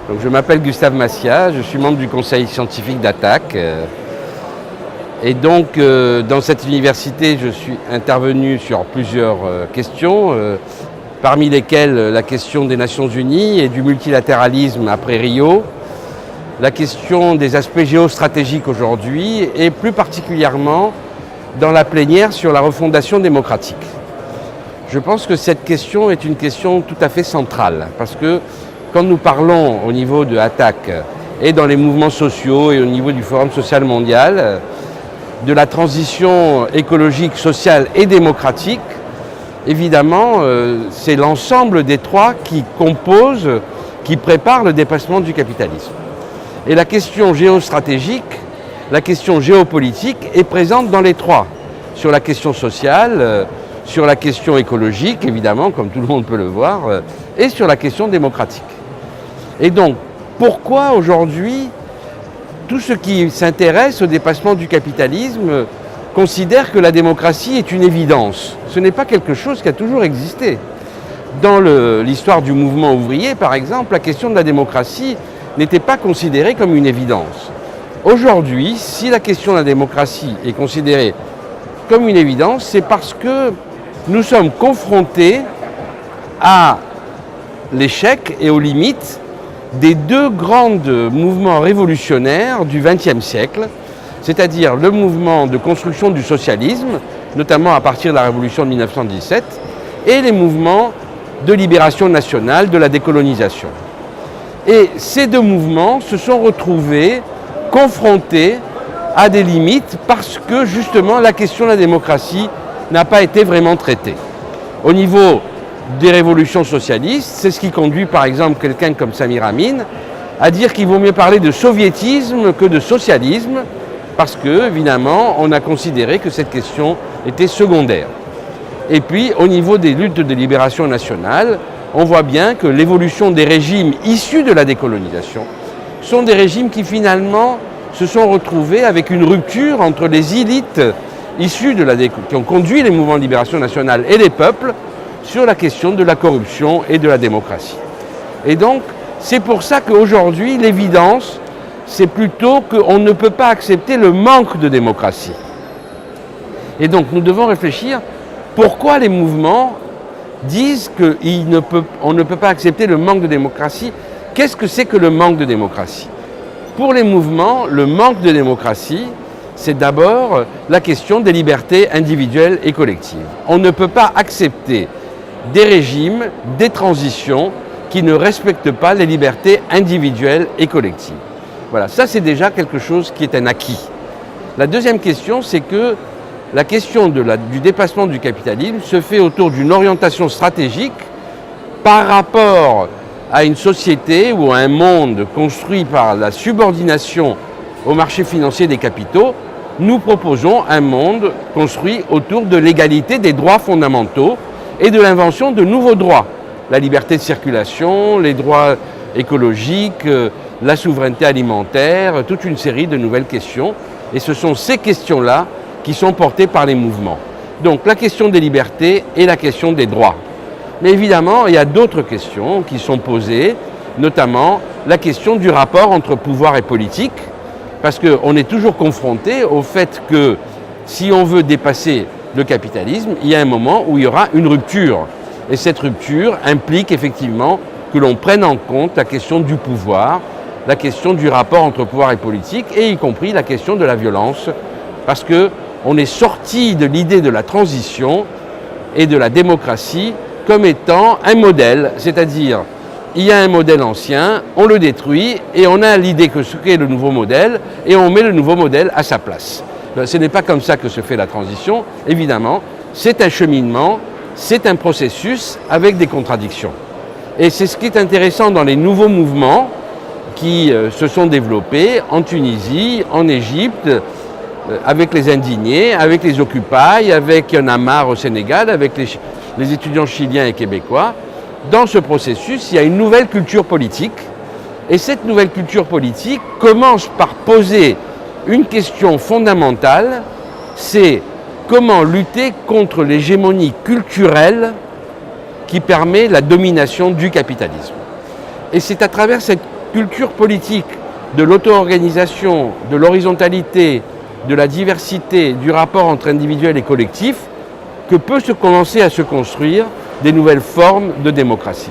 Donc, je m'appelle Gustave Massia, je suis membre du conseil scientifique d'Attac. Et donc, dans cette université, je suis intervenu sur plusieurs questions, parmi lesquelles la question des Nations Unies et du multilatéralisme après Rio, la question des aspects géostratégiques aujourd'hui et plus particulièrement dans la plénière sur la refondation démocratique. Je pense que cette question est une question tout à fait centrale parce que quand nous parlons au niveau de Attac et dans les mouvements sociaux et au niveau du Forum social mondial de la transition écologique, sociale et démocratique, évidemment, c'est l'ensemble des trois qui composent, qui préparent le dépassement du capitalisme. Et la question géostratégique, la question géopolitique est présente dans les trois, sur la question sociale, sur la question écologique, évidemment, comme tout le monde peut le voir, et sur la question démocratique. Et donc, pourquoi aujourd'hui, tous ceux qui s'intéressent au dépassement du capitalisme considèrent que la démocratie est une évidence? Ce n'est pas quelque chose qui a toujours existé. Dans l'histoire du mouvement ouvrier, par exemple, la question de la démocratie n'était pas considérée comme une évidence. Aujourd'hui, si la question de la démocratie est considérée comme une évidence, c'est parce que nous sommes confrontés à l'échec et aux limites des deux grands mouvements révolutionnaires du XXe siècle, c'est-à-dire le mouvement de construction du socialisme, notamment à partir de la Révolution de 1917, et les mouvements de libération nationale, de la décolonisation. Et ces deux mouvements se sont retrouvés confrontés à des limites parce que justement la question de la démocratie n'a pas été vraiment traitée. Au niveau des révolutions socialistes, c'est ce qui conduit par exemple quelqu'un comme Samir Amin à dire qu'il vaut mieux parler de soviétisme que de socialisme parce que, évidemment, on a considéré que cette question était secondaire. Et puis, au niveau des luttes de libération nationale, on voit bien que l'évolution des régimes issus de la décolonisation sont des régimes qui finalement se sont retrouvés avec une rupture entre les élites issues qui ont conduit les mouvements de libération nationale et les peuples sur la question de la corruption et de la démocratie. Et donc, c'est pour ça qu'aujourd'hui, l'évidence, c'est plutôt qu'on ne peut pas accepter le manque de démocratie. Et donc, nous devons réfléchir pourquoi les mouvements disent qu'on ne peut pas accepter le manque de démocratie. Qu'est-ce que c'est que le manque de démocratie? Pour les mouvements, le manque de démocratie, c'est d'abord la question des libertés individuelles et collectives. On ne peut pas accepter des régimes, des transitions qui ne respectent pas les libertés individuelles et collectives. Voilà, ça c'est déjà quelque chose qui est un acquis. La deuxième question, c'est que la question du dépassement du capitalisme se fait autour d'une orientation stratégique par rapport à une société ou à un monde construit par la subordination au marché financier des capitaux. Nous proposons un monde construit autour de l'égalité des droits fondamentaux et de l'invention de nouveaux droits. La liberté de circulation, les droits écologiques, la souveraineté alimentaire, toute une série de nouvelles questions. Et ce sont ces questions-là qui sont portées par les mouvements. Donc la question des libertés et la question des droits. Mais évidemment, il y a d'autres questions qui sont posées, notamment la question du rapport entre pouvoir et politique, parce qu'on est toujours confronté au fait que si on veut dépasser le capitalisme, il y a un moment où il y aura une rupture. Et cette rupture implique effectivement que l'on prenne en compte la question du pouvoir, la question du rapport entre pouvoir et politique, et y compris la question de la violence, parce qu'on est sorti de l'idée de la transition et de la démocratie comme étant un modèle, c'est-à-dire il y a un modèle ancien, on le détruit et on a l'idée que ce qu'est le nouveau modèle et on met le nouveau modèle à sa place. Ce n'est pas comme ça que se fait la transition, évidemment, c'est un cheminement, c'est un processus avec des contradictions. Et c'est ce qui est intéressant dans les nouveaux mouvements qui se sont développés en Tunisie, en Égypte, avec les indignés, avec les Occupy, avec Y'en a marre au Sénégal, avec les étudiants chiliens et québécois. Dans ce processus, il y a une nouvelle culture politique. Et cette nouvelle culture politique commence par poser une question fondamentale, c'est comment lutter contre l'hégémonie culturelle qui permet la domination du capitalisme. Et c'est à travers cette culture politique de l'auto-organisation, de l'horizontalité, de la diversité, du rapport entre individuels et collectifs, que peut se commencer à se construire des nouvelles formes de démocratie.